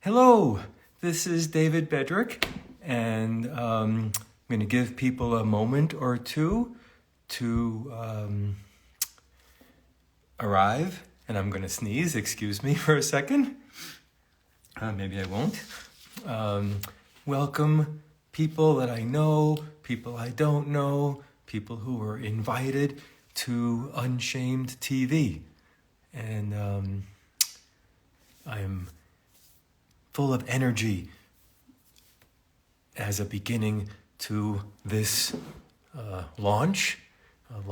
Hello, this is David Bedrick, and I'm going to give people a moment or two to arrive, and I'm going to sneeze. Excuse me for a second. Maybe I won't. Welcome people that I know, people I don't know, people who were invited to UnShamed TV. And I'm full of energy as a beginning to this launching of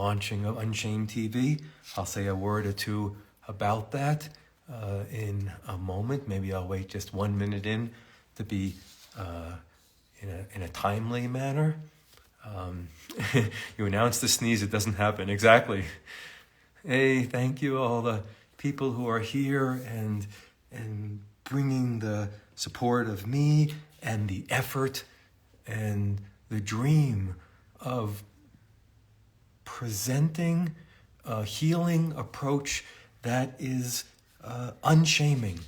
UnShamed TV. I'll say a word or two about that in a moment. Maybe I'll wait just 1 minute in to be in a timely manner. You announce the sneeze, it doesn't happen. Exactly. Hey, thank you all the people who are here and bringing the support of me and the effort and the dream of presenting a healing approach that is unshaming.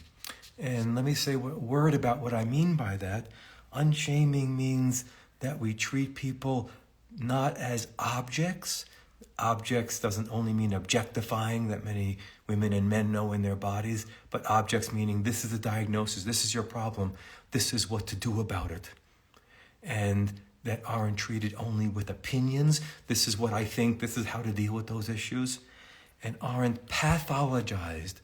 And let me say a word about what I mean by that. Unshaming means that we treat people not as objects. Objects doesn't only mean objectifying that many women and men know in their bodies, but objects meaning this is the diagnosis, this is your problem, this is what to do about it. And that aren't treated only with opinions, this is what I think, this is how to deal with those issues, and aren't pathologized.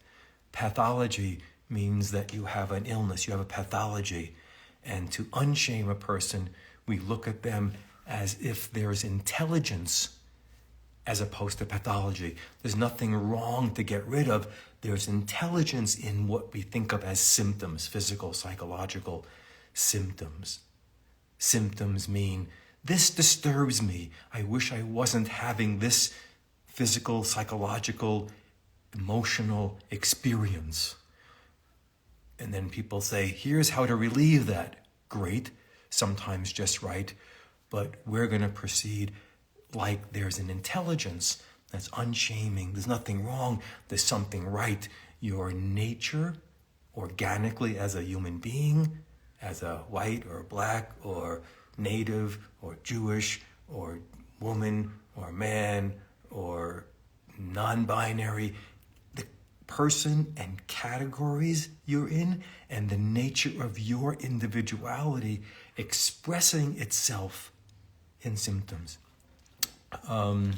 Pathology means that you have an illness, you have a pathology. And to unshame a person, we look at them as if there's intelligence as opposed to pathology. There's nothing wrong to get rid of. There's intelligence in what we think of as symptoms, physical, psychological symptoms. Symptoms mean, this disturbs me. I wish I wasn't having this physical, psychological, emotional experience. And then people say, here's how to relieve that. Great, sometimes just right, but we're going to proceed like there's an intelligence that's unshaming. There's nothing wrong. There's something right. Your nature, organically as a human being, as a white or black or native or Jewish or woman or man or non-binary, the person and categories you're in and the nature of your individuality expressing itself in symptoms. I'm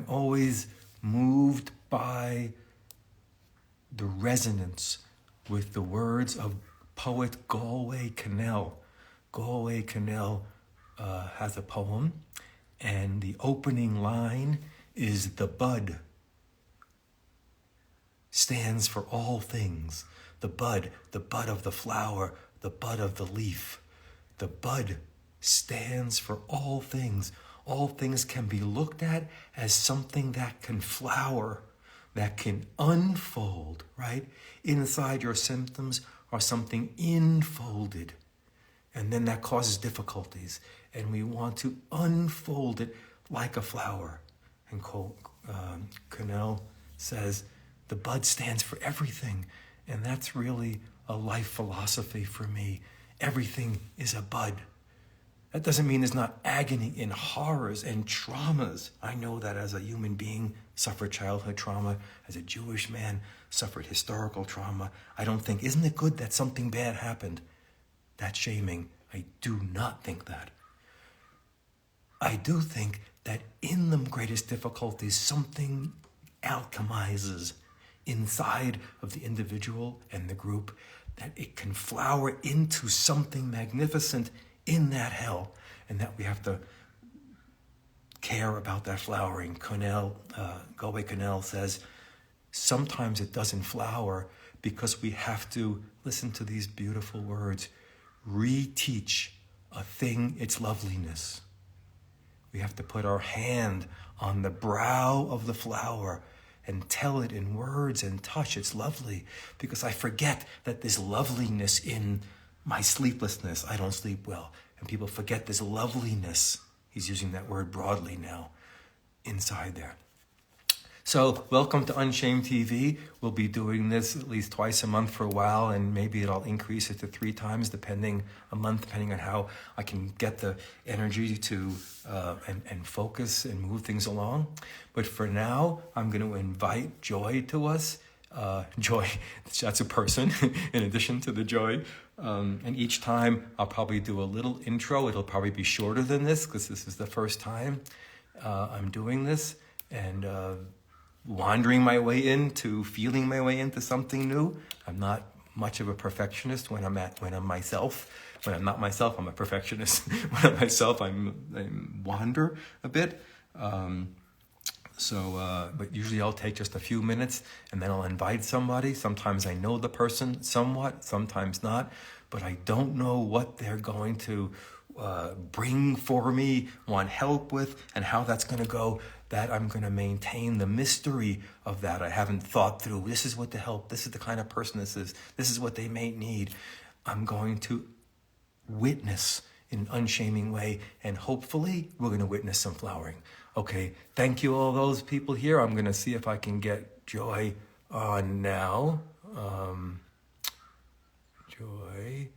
always moved by the resonance with the words of poet Galway Kinnell. Galway Kinnell has a poem, and the opening line is the bud stands for all things. The bud of the flower, the bud of the leaf. The bud stands for all things. All things can be looked at as something that can flower, that can unfold, right? Inside your symptoms are something infolded. And then that causes difficulties. And we want to unfold it like a flower. And Kinnell says, the bud stands for everything. And that's really a life philosophy for me. Everything is a bud. That doesn't mean there's not agony and horrors and traumas. I know that as a human being, suffered childhood trauma. As a Jewish man, suffered historical trauma. I don't think, isn't it good that something bad happened? That's shaming. I do not think that. I do think that in the greatest difficulties, something alchemizes inside of the individual and the group, that it can flower into something magnificent in that hell, and that we have to care about that flowering. Galway Kinnell says, sometimes it doesn't flower because we have to, listen to these beautiful words, reteach a thing its loveliness. We have to put our hand on the brow of the flower and tell it in words and touch it's lovely, because I forget that there's loveliness in my sleeplessness. I don't sleep well. And people forget there's loveliness. He's using that word broadly now inside there. So, welcome to UnShamed TV. We'll be doing this at least twice a month for a while, and maybe I'll increase it to 3 times depending on how I can get the energy to and focus and move things along. But for now, I'm going to invite Joy to us. Joy, that's a person in addition to the joy. And each time I'll probably do a little intro. It'll probably be shorter than this because this is the first time I'm doing this. And wandering my way into, feeling my way into something new. I'm not much of a perfectionist when I'm myself. When I'm not myself, I'm a perfectionist. When I'm myself, I wander a bit. But usually I'll take just a few minutes and then I'll invite somebody. Sometimes I know the person somewhat, sometimes not, but I don't know what they're going to bring for me, want help with, and how that's going to go. That I'm going to maintain the mystery of that. I haven't thought through, this is what to help, this is the kind of person this is what they may need. I'm going to witness in an unshaming way, and hopefully we're going to witness some flowering. Okay, thank you all those people here. I'm going to see if I can get Joy on now. Joy,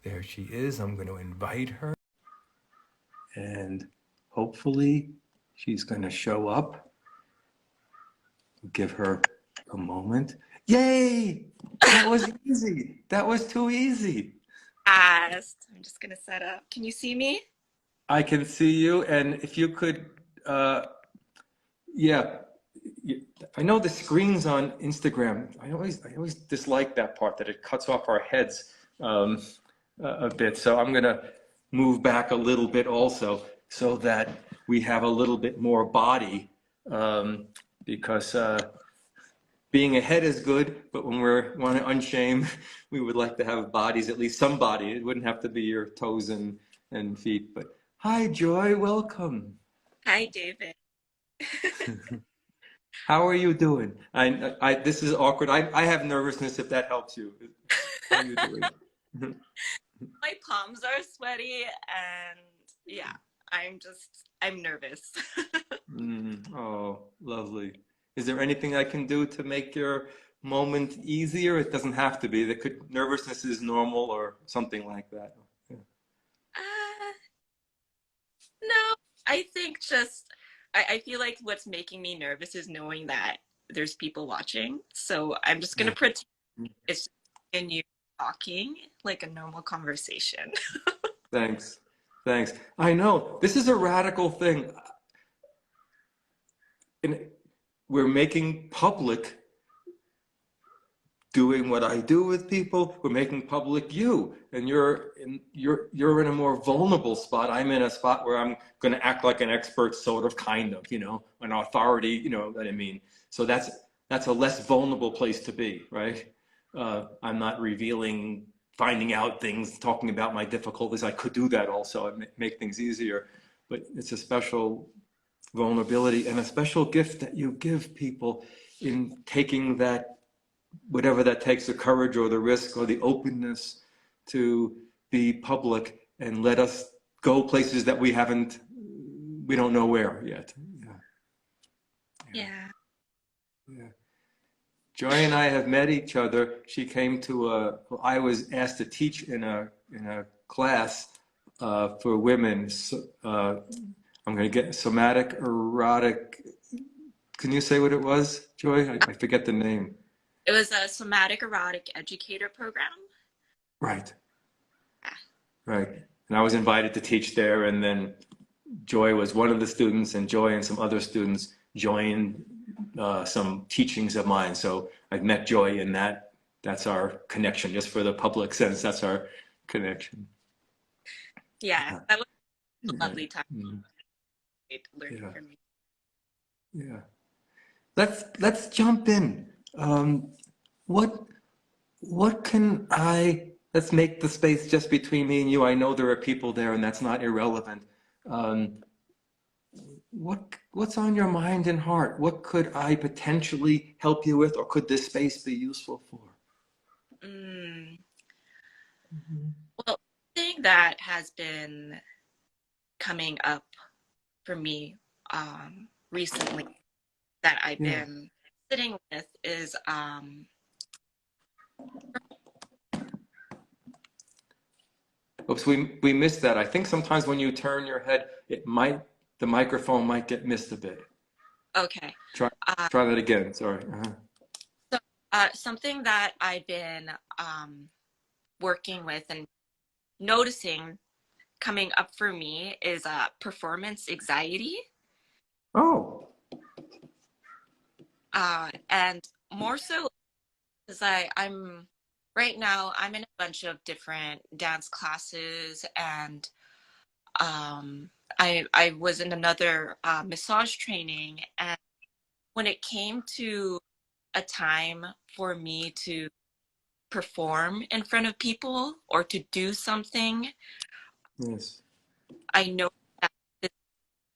there she is. I'm going to invite her. And hopefully she's going to show up. Give her a moment. Yay! That was easy. That was too easy. I'm just gonna set up. Can you see me? I can see you, and if you could, yeah. I know the screens on Instagram. I always dislike that part that it cuts off our heads a bit. So I'm gonna move back a little bit also, so that we have a little bit more body, because being ahead is good, but when we want to unshame, we would like to have bodies, at least some body. It wouldn't have to be your toes and feet. But hi, Joy, welcome. Hi, David. How are you doing? This is awkward. I have nervousness if that helps you. How are you doing? My palms are sweaty and yeah, I'm nervous. Oh, lovely. Is there anything I can do to make your moment easier? It doesn't have to be. Nervousness is normal or something like that. Yeah. No, I think I feel like what's making me nervous is knowing that there's people watching. So I'm just gonna Yeah. pretend it's in you talking like a normal conversation. Thanks. Thanks. I know this is a radical thing. And we're making public doing what I do with people. We're making public you, and you're in a more vulnerable spot. I'm in a spot where I'm going to act like an expert, sort of, kind of, an authority, what I mean. So that's a less vulnerable place to be, right? I'm not revealing, finding out things, talking about my difficulties. I could do that also and make things easier, but it's a special vulnerability and a special gift that you give people in taking that, whatever that takes, the courage or the risk or the openness to be public and let us go places that we don't know where yet. Yeah. Yeah. Joy and I have met each other. She came to I was asked to teach in a class for women. I'm going to get somatic erotic. Can you say what it was, Joy? I forget the name. It was a somatic erotic educator program. Right. Yeah. Right. And I was invited to teach there, and then Joy was one of the students, and Joy and some other students joined some teachings of mine. So I've met Joy in that. That's our connection, just for the public sense. That's our connection. Yeah, that was a lovely time. Learning Yeah. from you. Yeah. Let's jump in. What can let's make the space just between me and you. I know there are people there, and that's not irrelevant. What's on your mind and heart? What could I potentially help you with, or could this space be useful for? Mm. Well, the thing that has been coming up for me recently that I've Yeah. been sitting with is Oops, we missed that. I think sometimes when you turn your head, the microphone might get missed a bit. okay. Try Uh, try that again. Sorry. so, something that I've been working with and noticing coming up for me is performance anxiety. Oh. And more so because I'm right now I'm in a bunch of different dance classes, and I was in another massage training, and when it came to a time for me to perform in front of people or to do something, Yes. I know that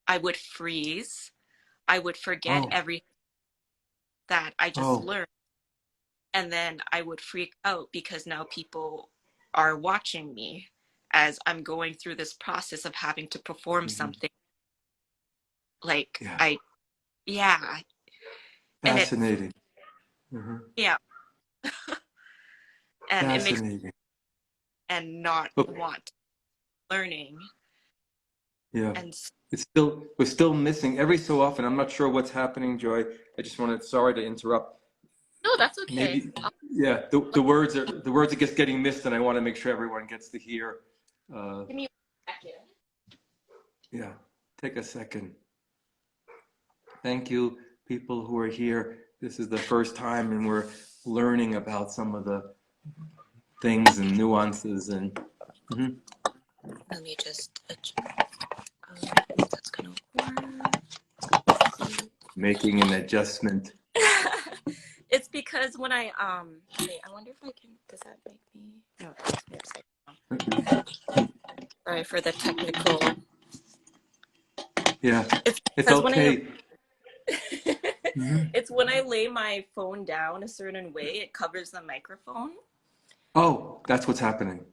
I would freeze. I would forget Oh. everything that I just Oh. learned, and then I would freak out because now people are watching me as I'm going through this process of having to perform Mhm. something. Like Yeah. yeah, and Fascinating. Mhm. yeah, and it makes Fascinating. and not Look, want learning. yeah. And We're still missing every so often. I'm not sure what's happening, Joy. I just wanted, sorry to interrupt. no, that's okay. Maybe, yeah, the words are just getting missed, and I want to make sure everyone gets to hear. Give me a second. Yeah, take a second. Thank you, people who are here. This is the first time, and we're learning about some of the things and nuances and mhm. Let me just if that's gonna work. Making an adjustment. It's because when wait, I wonder if I can, does that make me, no, it makes me upside. Sorry for the technical. Yeah, It's it's because when I okay. Mhm. it's when I lay my phone down a certain way, it covers the microphone. Oh, that's what's happening.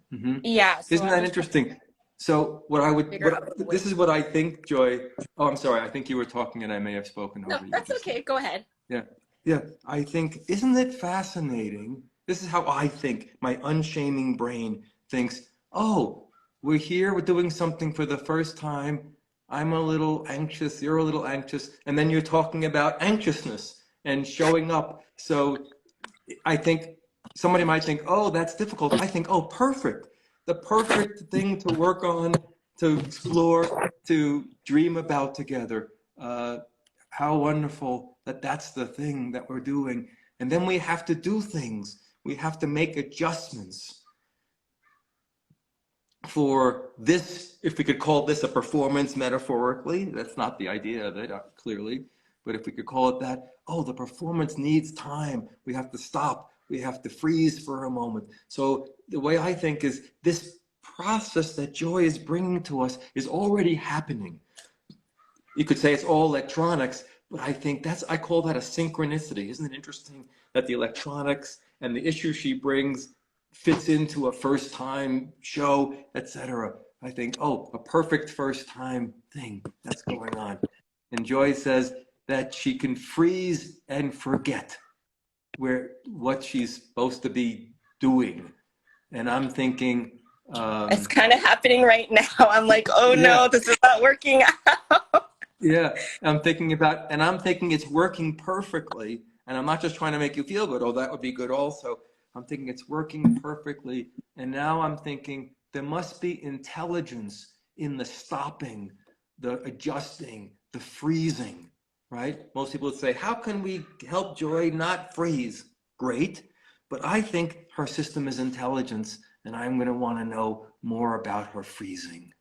Yeah, so Isn't I'm that just trying to interesting? So figure out a way. this is what I think, Joy. Oh, I'm sorry. I think you were talking and I may have spoken No, over you that's just then. okay. Go ahead. Yeah. Yeah. I think, isn't it fascinating? This is how I think. My unshaming brain thinks, oh, we're here, we're doing something for the first time. I'm a little anxious, you're a little anxious. And then you're talking about anxiousness and showing up. So I think somebody might think, oh, that's difficult. I think, oh, perfect. The perfect thing to work on, to explore, to dream about together. How wonderful that that's the thing that we're doing. And then we have to do things. We have to make adjustments for this, if we could call this a performance metaphorically. That's not the idea of it, clearly. But if we could call it that, oh, the performance needs time. We have to stop. We have to freeze for a moment. So the way I think is this process that Joy is bringing to us is already happening. You could say it's all electronics, but I think I call that a synchronicity. Isn't it interesting that the electronics and the issue she brings fits into a first time show, etc. I think, oh, a perfect first time thing that's going on. And Joy says that she can freeze and forget what she's supposed to be doing. And I'm thinking, It's kind of happening right now. I'm like, oh yeah, no, this is not working out. yeah, and I'm thinking it's working perfectly. And I'm not just trying to make you feel good. Oh, that would be good also. I'm thinking it's working perfectly. And now I'm thinking there must be intelligence in the stopping, the adjusting, the freezing, right? Most people would say, how can we help Joy not freeze? Great. But I think her system is intelligence, and I'm going to want to know more about her freezing.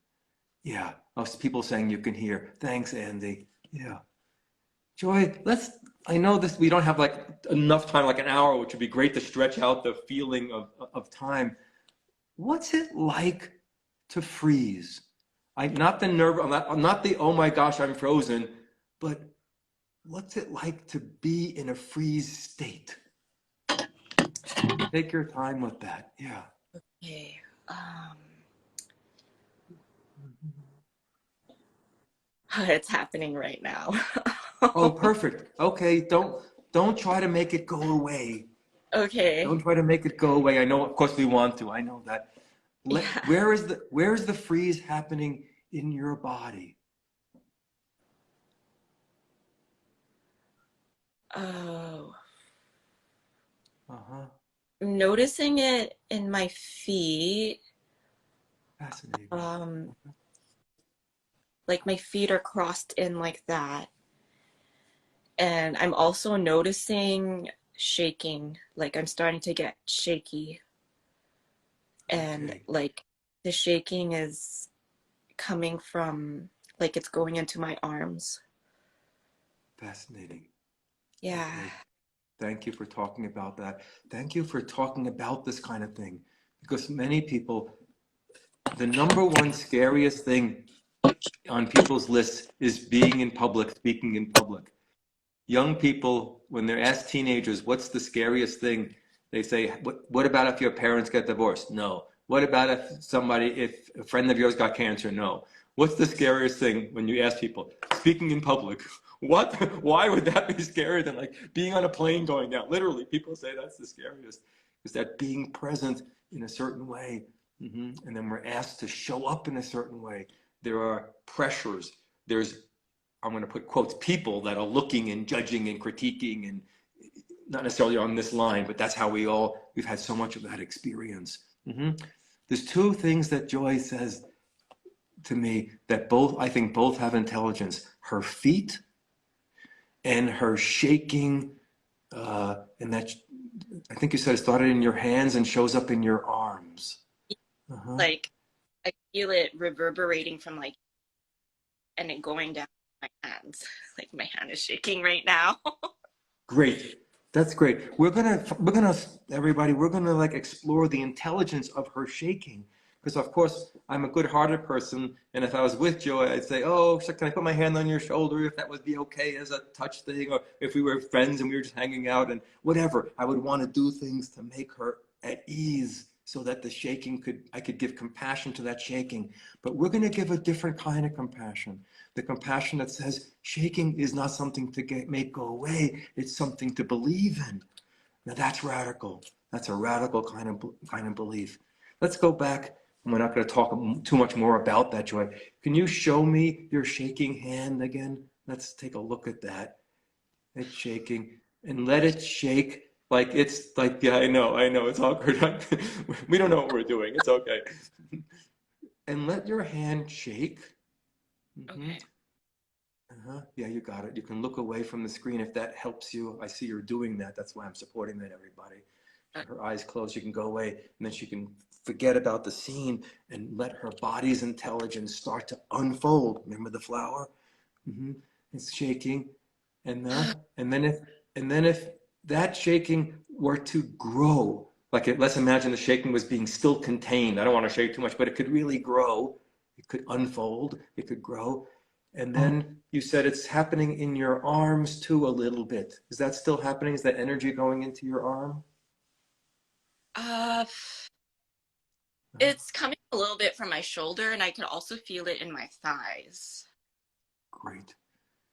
Yeah, people saying you can hear. Thanks, Andy. Yeah. Joy, I know this, we don't have like enough time, like an hour, which would be great to stretch out the feeling of time. What's it like to freeze? Not the nerve, I'm not the, oh my gosh, I'm frozen, but what's it like to be in a freeze state? Take your time with that. Yeah. Okay. It's happening right now. Oh, perfect. Okay, don't try to make it go away. Don't Okay. try to make it go away. I know, of course, we want to. I know that. Yeah. Where is the freeze happening in your body? Oh, Uh-huh. noticing it in my feet. Fascinating. Um, like my feet are crossed in like that. And I'm also noticing shaking. Like I'm starting to get shaky. And Okay. like the shaking is coming from like it's going into my arms. Fascinating. Yeah. Okay. Thank you for talking about that. Thank you for talking about this kind of thing. Because many people, the number one scariest thing on people's lists is being in public, speaking in public. Young people, when they're asked teenagers, what's the scariest thing? They say, what about if your parents get divorced? No. What about if a friend of yours got cancer? No. What's the scariest thing when you ask people? Speaking in public. What? Why would that be scarier than like being on a plane going down? Literally, people say that's the scariest. Is that being present in a certain way. And then we're asked to show up in a certain way. There are pressures. There's, I'm going to put quotes, people that are looking and judging and critiquing, and not necessarily on this line, but that's how we've had so much of that experience. There's two things that Joy says to me that I think both have intelligence: her feet and her shaking. And that, I think you said, it started in your hands and shows up in your arms. Uh-huh. Like I feel it reverberating from like and it going down my hands. Like my hand is shaking right now. Great. That's great. We're gonna everybody, we're gonna like explore the intelligence of her shaking. Because of course I'm a good-hearted person, and if I was with Joy, I'd say, "Oh, so can I put my hand on your shoulder if that would be okay as a touch thing, or if we were friends and we were just hanging out and whatever." I would want to do things to make her at ease so that I could give compassion to that shaking. But we're gonna give a different kind of compassion. The compassion that says shaking is not something to make go away, it's something to believe in. Now that's radical. That's a radical kind of belief. Let's go back. We're not going to talk too much more about that, Joy. Can you show me your shaking hand again? Let's take a look at that. It's shaking, and let it shake like it's like, yeah, I know, it's awkward. We don't know what we're doing. It's okay. And let your hand shake. Mm-hmm. Okay. Yeah, you got it. You can look away from the screen if that helps you. I see you're doing that. That's why I'm supporting that, everybody. Her eyes closed, she can go away, and then she can forget about the scene and let her body's intelligence start to unfold. Remember the flower? hmm It's shaking, and then if that shaking were to grow, let's imagine the shaking was being still contained. I don't want to shake too much, but it could really grow. It could unfold. It could grow. And then you said it's happening in your arms too a little bit. Is that still happening? Is that energy going into your arm? Uh, it's coming a little bit from my shoulder, and I can also feel it in my thighs. Great,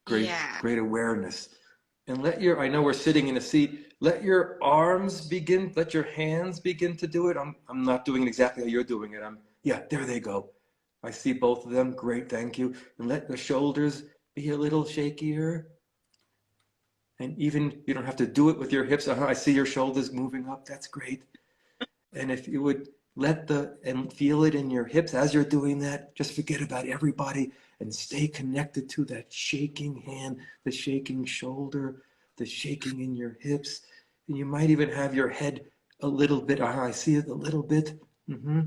great, Yeah. great awareness. And I know we're sitting in a seat, let your arms begin, let your hands begin to do it. I'm not doing it exactly how you're doing it. Yeah, there they go. I see both of them. Great, thank you. And let the shoulders be a little shakier. And even, you don't have to do it with your hips. I see your shoulders moving up. That's great. And if you would and feel it in your hips as you're doing that, just forget about everybody and stay connected to that shaking hand, the shaking shoulder, the shaking in your hips. And you might even have your head a little bit. I see it a little bit. hmm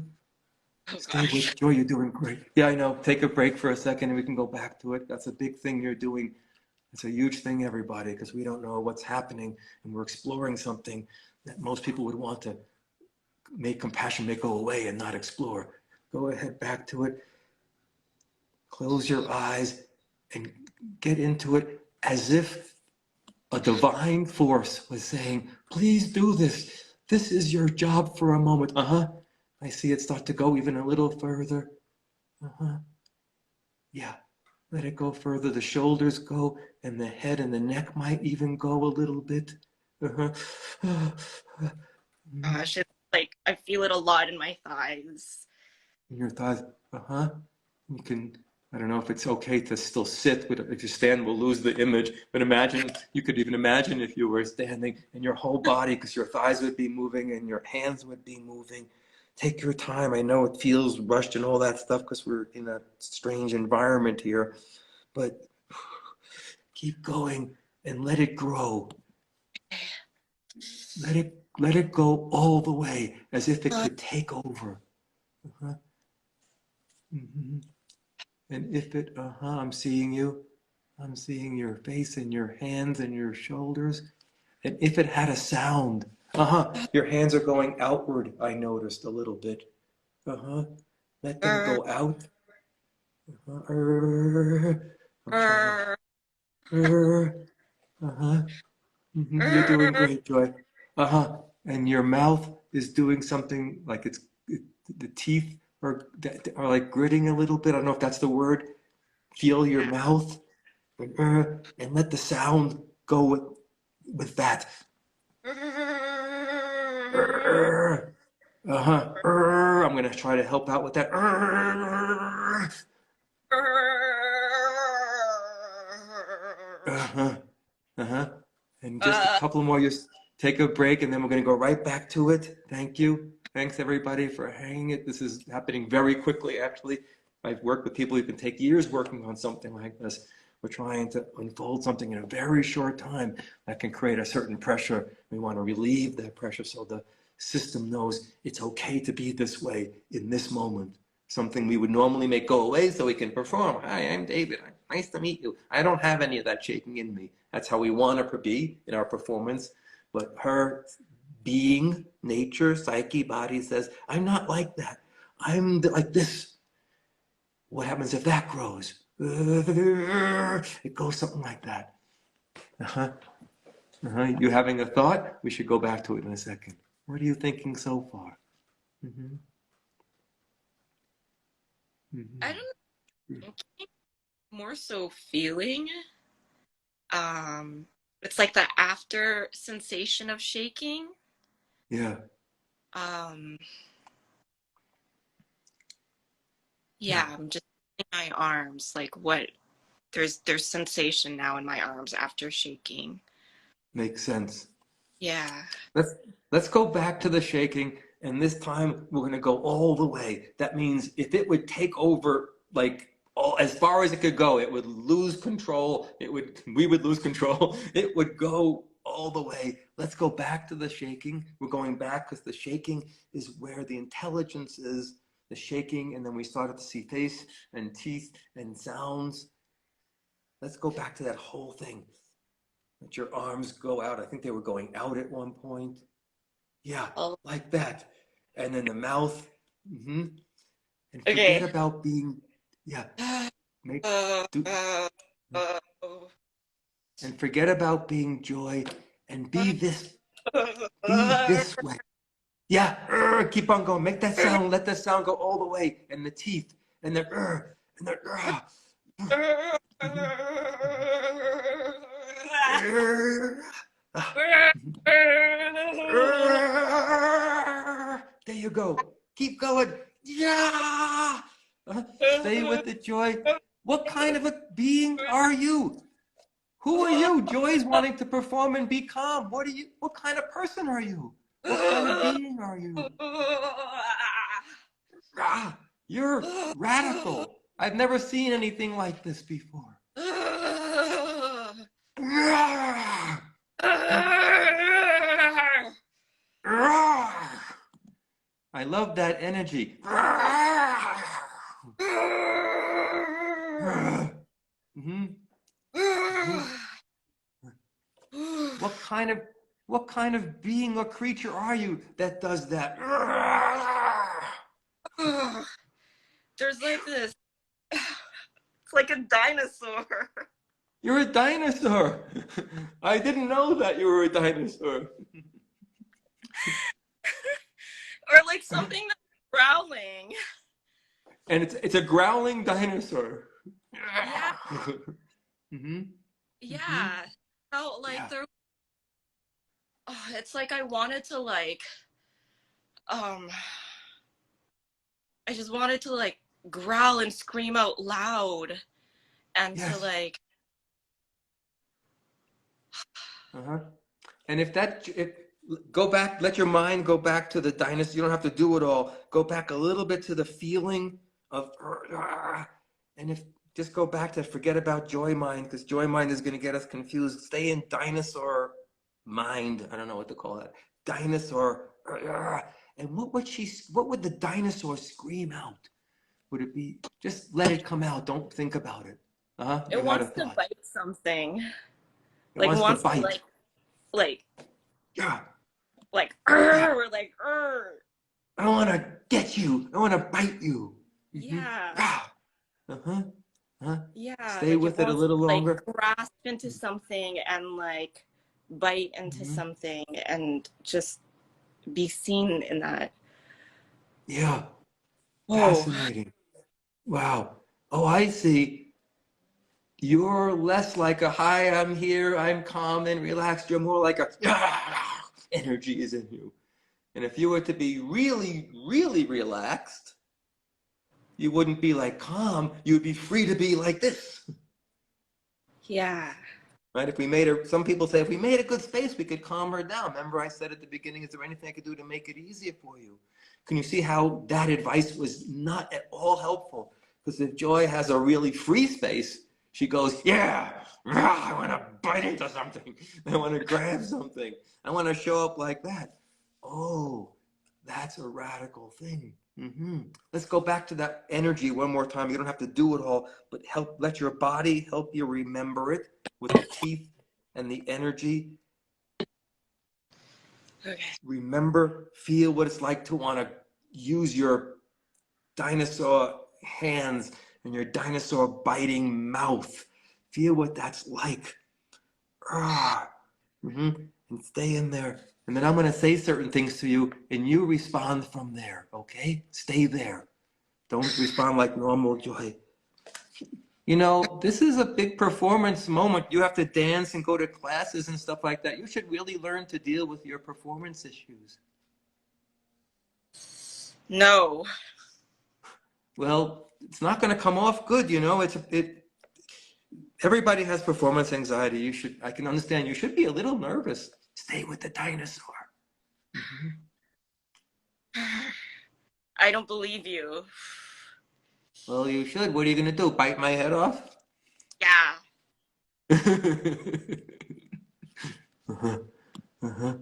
Oh Stay gosh. with Joy. You're doing great. Yeah, I know. Take a break for a second and we can go back to it. That's a big thing you're doing. It's a huge thing, everybody, because we don't know what's happening and we're exploring something that most people would want to make compassion may go away and not explore. Go ahead, back to it. Close your eyes and get into it as if a divine force was saying, please do this. This is your job for a moment. I see it start to go even a little further. Yeah. Let it go further. The shoulders go, and the head and the neck might even go a little bit. Uh-huh. Gosh, it's like I feel it a lot in my thighs. In your thighs. Uh-huh. You can, I don't know if it's okay to still sit, but if you stand, we'll lose the image. But imagine, you could even imagine if you were standing and your whole body, because your thighs would be moving and your hands would be moving. Take your time. I know it feels rushed and all that stuff because we're in a strange environment here, but keep going and let it grow. Let it go all the way as if it could take over. Uh-huh. Mm-hmm. And if it, I'm seeing you. I'm seeing your face and your hands and your shoulders. And if it had a sound, your hands are going outward, I noticed a little bit. Let them go out. I'm trying to, You're doing great, Joy. And your mouth is doing something like the teeth are like gritting a little bit. I don't know if that's the word. Feel your mouth and let the sound go with that. I'm going to try to help out with that. And just a couple more. Just take a break, and then we're going to go right back to it. Thank you. Thanks, everybody, for hanging it. This is happening very quickly, actually. I've worked with people who can take years working on something like this. We're trying to unfold something in a very short time that can create a certain pressure. We want to relieve that pressure so the system knows it's okay to be this way in this moment. Something we would normally make go away so we can perform. Hi, I'm David. Nice to meet you. I don't have any of that shaking in me. That's how we want to be in our performance. But her being, nature, psyche, body says, I'm not like that. I'm like this. What happens if that grows? It goes something like that. You having a thought? We should go back to it in a second. What are you thinking so far? I don't know, more so feeling. It's like the after sensation of shaking. Yeah. Um, yeah, I'm just in my arms, like what there's sensation now in my arms after shaking. Makes sense. Yeah. Let's let's go back to the shaking, and this time we're gonna go all the way. That means if it would take over, like all, as far as it could go, it would lose control. We would lose control. It would go all the way. Let's go back to the shaking. We're going back because the shaking is where the intelligence is. The shaking, and then we started to see face and teeth and sounds. Let's go back to that whole thing. Let your arms go out. I think they were going out at one point. Yeah, Oh, like that. And then the mouth. And forget okay. about being, yeah, make, do, Uh, and forget about being joy and be this way. Yeah, keep on going. Make that sound. Let that sound go all the way. And the teeth and the, and the, there you go. Keep going. Yeah. Stay with it, Joy. What kind of a being are you? Who are you? Joy's wanting to perform and be calm. What kind of person are you? What kind of being are you? You're radical. I've never seen anything like this before. I love that energy. What kind of being or creature are you that does that? There's like this. It's like a dinosaur. You're a dinosaur. I didn't know that you were a dinosaur. Or like something that's growling. And it's a growling dinosaur. Yeah. Mm-hmm. Mm-hmm. Yeah. Felt like Yeah. there, oh, it's like I wanted to like, um, I just wanted to like growl and scream out loud and to Yes. like, Uh-huh. And if go back, let your mind go back to the dinosaur. You don't have to do it all. Go back a little bit to the feeling of, and if just go back to forget about joy mind, because joy mind is going to get us confused. Stay in dinosaur mind. I don't know what to call it. Dinosaur. And what would the dinosaur scream out? Would it be, just let it come out. Don't think about it. it You're not a wants to thought. bite something. It Like it wants to wants to bite. like, Yeah. Yeah. or like, I want to get you. I want to bite you. Mm-hmm. yeah. Uh-huh. Huh? Yeah, Stay like it with it a wants to little like longer. grasp into something and like bite into Mm-hmm. something and just be seen in that. Yeah. Oh, Fascinating. Wow. Oh, I see. You're less like a hi, I'm here, I'm calm and relaxed. You're more like a energy is in you. And if you were to be really, really relaxed, you wouldn't be like calm. You'd be free to be like this. yeah. Right? Some people say, if we made a good space, we could calm her down. Remember I said at the beginning, is there anything I could do to make it easier for you? Can you see how that advice was not at all helpful? Because if Joy has a really free space, she goes, yeah, I want to bite into something. I want to grab something. I want to show up like that. Oh, that's a radical thing. Mm-hmm. Let's go back to that energy one more time. You don't have to do it all, but let your body help you remember it with the teeth and the energy. Okay. Remember, feel what it's like to want to use your dinosaur hands and your dinosaur biting mouth. Feel what that's like. Mm-hmm. And stay in there. And then I'm going to say certain things to you, and you respond from there, okay? Stay there. Don't respond like normal, Joy. You know, this is a big performance moment. You have to dance and go to classes and stuff like that. You should really learn to deal with your performance issues. No. Well, it's not going to come off good, you know. Everybody has performance anxiety. I can understand. You should be a little nervous. Stay with the dinosaur. Mm-hmm. I don't believe you. Well, you should. What are you going to do? Bite my head off? Yeah. Uh-huh. Uh-huh.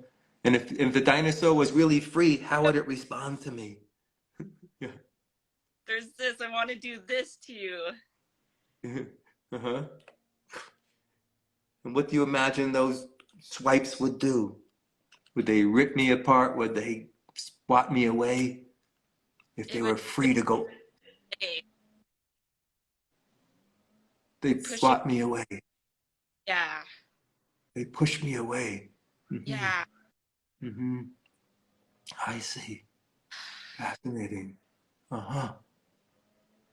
And if the dinosaur was really free, how would it respond to me? Yeah. There's this. I want to do this to you. Uh-huh. And what do you imagine those swipes would do? Would they rip me apart? Would they swat me away if they It were would free to go? say, They'd push you. swat me away. Yeah. They'd push me away. Mm-hmm. Yeah. Mm-hmm. I see. Fascinating. Uh-huh.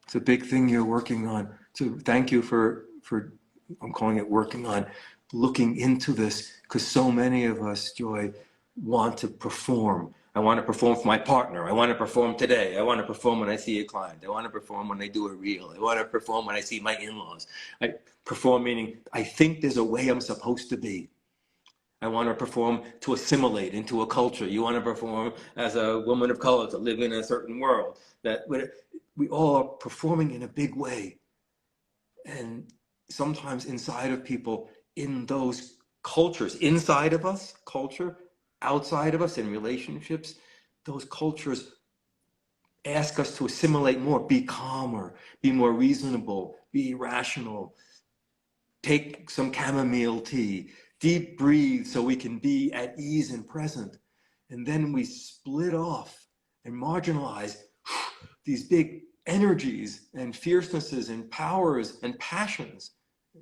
It's a big thing you're working on. So thank you for I'm calling it working on, looking into this, because so many of us, Joy, want to perform. I want to perform for my partner. I want to perform today. I want to perform when I see a client. I want to perform when I do a reel. I want to perform when I see my in-laws. I perform meaning I think there's a way I'm supposed to be. I want to perform to assimilate into a culture. You want to perform as a woman of color to live in a certain world. That we all are performing in a big way. And sometimes inside of people, in those cultures, inside of us, culture, outside of us, in relationships, those cultures ask us to assimilate more, be calmer, be more reasonable, be rational, take some chamomile tea, deep breathe so we can be at ease and present. And then we split off and marginalize these big energies and fiercenesses and powers and passions,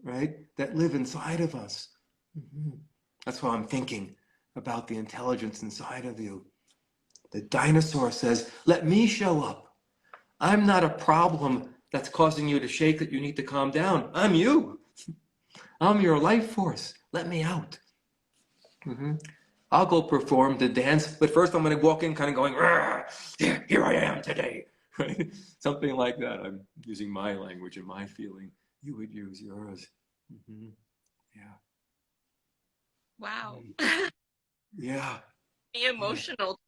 right, that live inside of us. Mm-hmm. That's why I'm thinking about the intelligence inside of you. The dinosaur says, let me show up. I'm not a problem that's causing you to shake that you need to calm down. I'm you. I'm your life force. Let me out. Mm-hmm. I'll go perform the dance, but first I'm going to walk in kind of going, here I am today. Right? Something like that. I'm using my language and my feeling. You would use yours. Mm-hmm. Yeah. Wow. Yeah. Be Yeah. emotional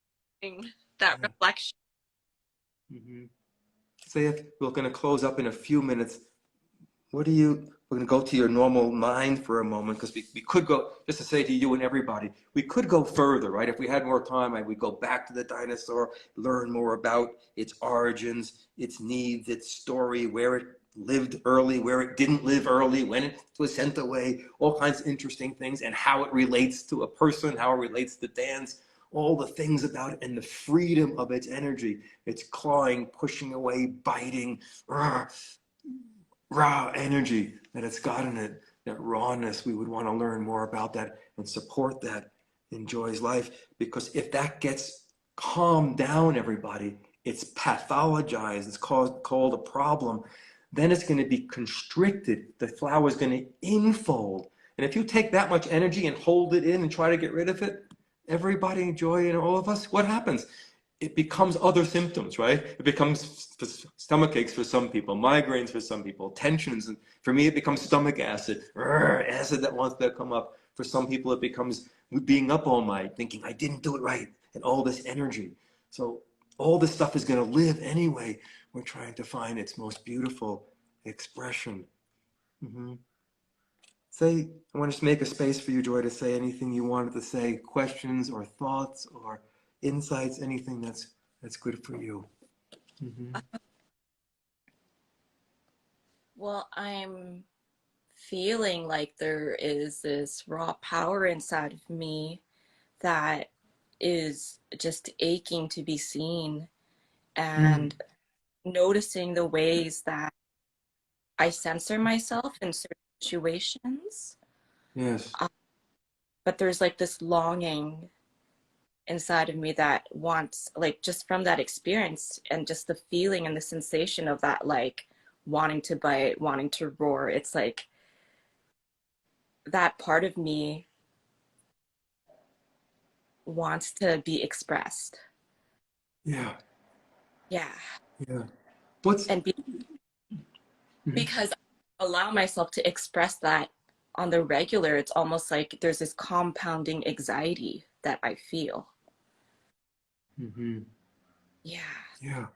that Yeah. reflection. Mm-hmm. Say if we're going to close up in a few minutes, we're going to go to your normal mind for a moment because we could go, just to say to you and everybody, we could go further, right? If we had more time, we'd go back to the dinosaur, learn more about its origins, its needs, its story, where it lived early, where it didn't live early, when it was sent away, all kinds of interesting things, and how it relates to a person, how it relates to dance, all the things about it, and the freedom of its energy, its clawing, pushing away, biting, raw energy that it's got in it, that rawness. We would want to learn more about that and support that in Joy's life, because if that gets calmed down, everybody, it's pathologized, it's called a problem, then it's going to be constricted. The flower is going to infold. And if you take that much energy and hold it in and try to get rid of it, everybody, Joy and all of us, what happens? It becomes other symptoms, right? It becomes stomach aches for some people, migraines for some people, tensions. And for me, it becomes stomach acid, acid that wants to come up. For some people, it becomes being up all night, thinking, I didn't do it right, and all this energy. So all this stuff is going to live anyway. We're trying to find its most beautiful expression. Mm-hmm. Say, I want to make a space for you, Joy, to say anything you wanted to say, questions or thoughts or insights, anything that's good for you. Mm-hmm. Well, I'm feeling like there is this raw power inside of me that is just aching to be seen, Mm. and noticing the ways that I censor myself in certain situations. Yes. Uh, but there's like this longing inside of me that wants, like, just from that experience and just the feeling and the sensation of that, like, wanting to bite, wanting to roar. It's like that part of me wants to be expressed. Yeah. Yeah. Yeah. What's And Mhm. because I allow myself to express that on the regular, it's almost like there's this compounding anxiety that I feel. Mhm. Yeah. Yeah.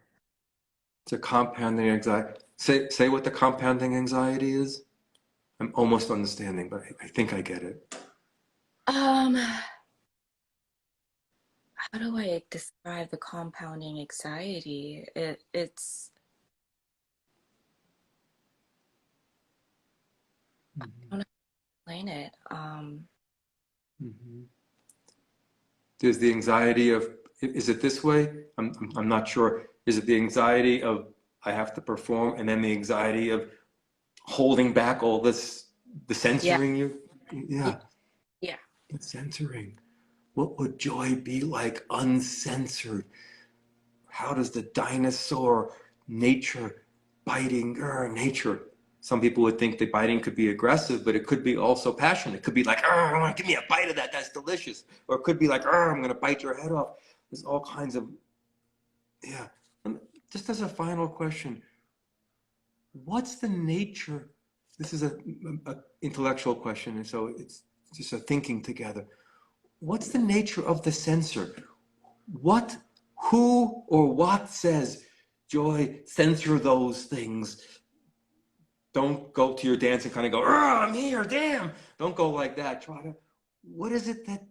It's a compounding anxiety. Say what the compounding anxiety is. I'm almost understanding, but I think I get it. How do I describe the compounding anxiety? It's I Mhm. don't know how to explain it. Mhm. There's the anxiety of, is it this way? I'm not sure. Is it the anxiety of I have to perform, and then the anxiety of holding back all this, the Yeah. censoring you? Yeah, Yeah. the censoring. What would joy be like uncensored? How does the dinosaur nature, biting nature? Some people would think that biting could be aggressive, but it could be also passionate. It could be like, I want to give me a bite of that. That's delicious. Or it could be like, I'm going to bite your head off. There's all kinds of, yeah. And just as a final question, what's the nature? This is a intellectual question, and so it's just a thinking together. What's the nature of the censor? What, who, or what says, Joy, censor those things? Don't go to your dance and kind of go, I'm here, damn. Don't go like that. Try to, what is it that,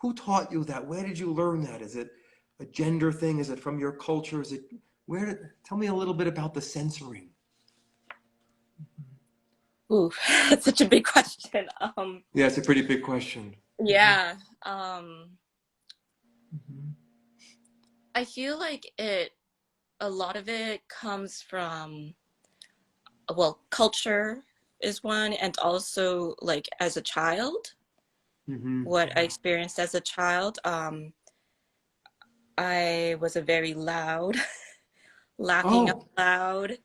who taught you that? Where did you learn that? Is it a gender thing? Is it from your culture? Is it, tell me a little bit about the censoring. Ooh, that's such a big question. Yeah, it's a pretty big question. Yeah. I feel like a lot of it comes from, well, culture is one, and also like as a child, Mm-hmm. what I experienced as a child. I was a very loud, laughing out Oh, loud,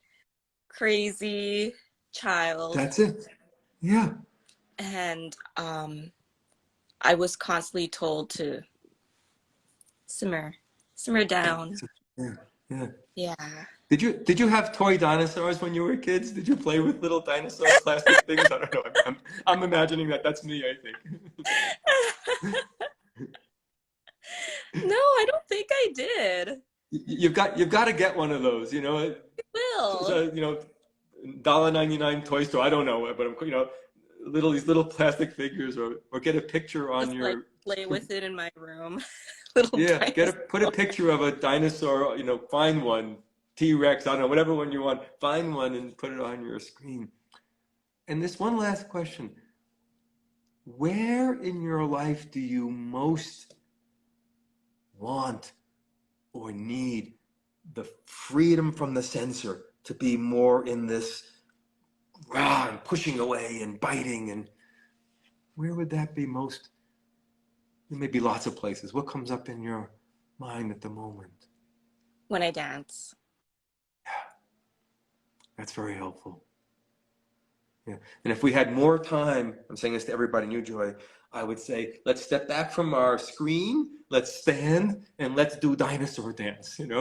crazy child. That's it. Yeah. And I was constantly told to simmer, simmer down. Yeah. Yeah. Yeah. Did you have toy dinosaurs when you were kids? Did you play with little dinosaur plastic things? I don't know. I'm imagining that. That's me, I No, I don't think I did. You've got to get one of those. Will So, $1.99 toy store. I don't know, but these little plastic figures, or get a picture on just like your. play with it in my room. Little Yeah, dinosaur. put a picture of a dinosaur. Find one, T-Rex. I don't know, whatever one you want. Find one and put it on your screen. And this one last question: where in your life do you most want or need the freedom from the censor to be more in this and pushing away and biting? And where would that be most? There may be lots of places. What comes up in your mind at the moment? When I dance. That's very helpful. Yeah. And if we had more time, I'm saying this to everybody new, Joy, I would say, let's step back from our screen, let's stand, and let's do dinosaur dance, And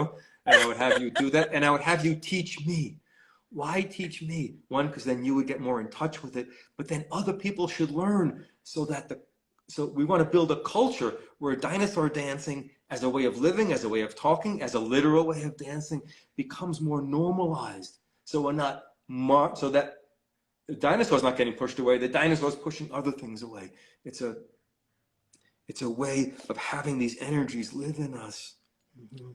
I would have you do that, and I would have you teach me. Why teach me? One, because then you would get more in touch with it, but then other people should learn so we want to build a culture where dinosaur dancing as a way of living, as a way of talking, as a literal way of dancing becomes more normalized. So we're not so that the dinosaur's not getting pushed away, the dinosaur's pushing other things away. It's a way of having these energies live in us. Mm-hmm.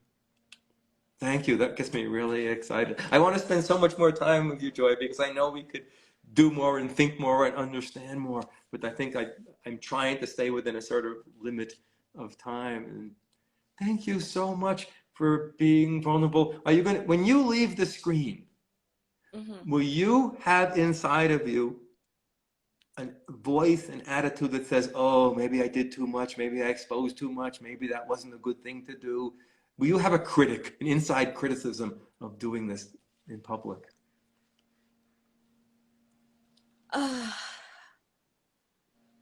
Thank you. That gets me really excited. I want to spend so much more time with you, Joy, because I know we could do more and think more and understand more. But I think I'm trying to stay within a sort of limit of time. And thank you so much for being vulnerable. When you leave the screen, will you have inside of you a voice and attitude that says, oh, maybe I did too much, maybe I exposed too much, maybe that wasn't a good thing to do? Will you have a critic, an inside criticism of doing this in public?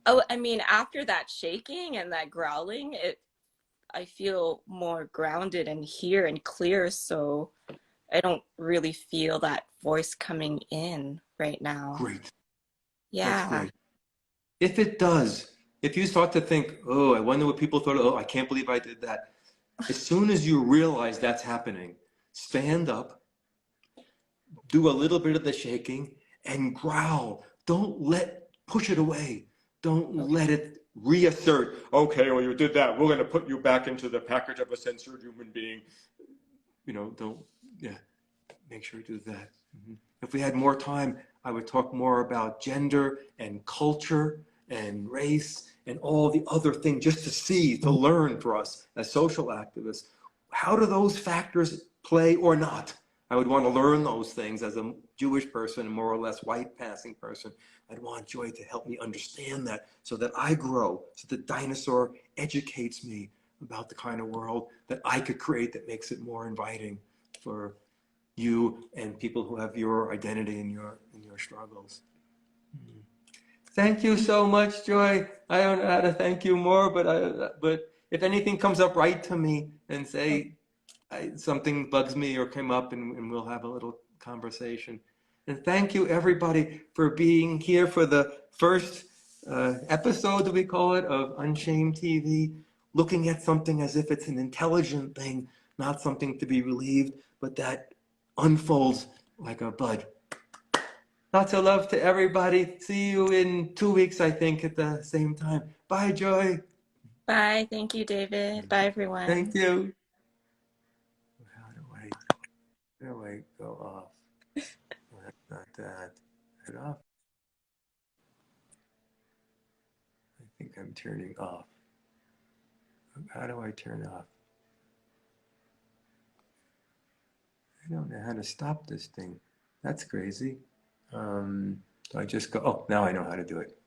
Oh, I mean, after that shaking and that growling, I feel more grounded and here and clear, so I don't really feel that voice coming in right now. Great. That's Yeah. great. If it does, if you start to think, oh, I wonder what people thought, oh, I can't believe I did that. As soon as you realize that's happening, stand up, do a little bit of the shaking, and growl. Don't push it away. Don't let it reassert, okay, well, you did that. We're going to put you back into the package of a censored human being. Don't, yeah, make sure you do that. Mm-hmm. If we had more time, I would talk more about gender and culture and race and all the other things, just to learn for us as social activists. How do those factors play or not? I would want to learn those things as a Jewish person, a more or less white passing person. I'd want Joy to help me understand that so that I grow, so that Dinosaur educates me about the kind of world that I could create that makes it more inviting for you and people who have your identity in your struggles. Thank you so much, Joy. I don't know how to thank you more, but if anything comes up, write to me and say something bugs me or came up, and we'll have a little conversation. And thank you, everybody, for being here for the first episode, we call it, of UnShamed TV, looking at something as if it's an intelligent thing, not something to be relieved, but that unfolds like a bud. Lots of love to everybody. See you in 2 weeks, I think, at the same time. Bye, Joy. Bye. Thank you, David. Bye, everyone. Thank you. How do I go off? Not that. Turn off. I think I'm turning off. How do I turn off? I don't know how to stop this thing. That's crazy. Do I just go? Oh, now I know how to do it.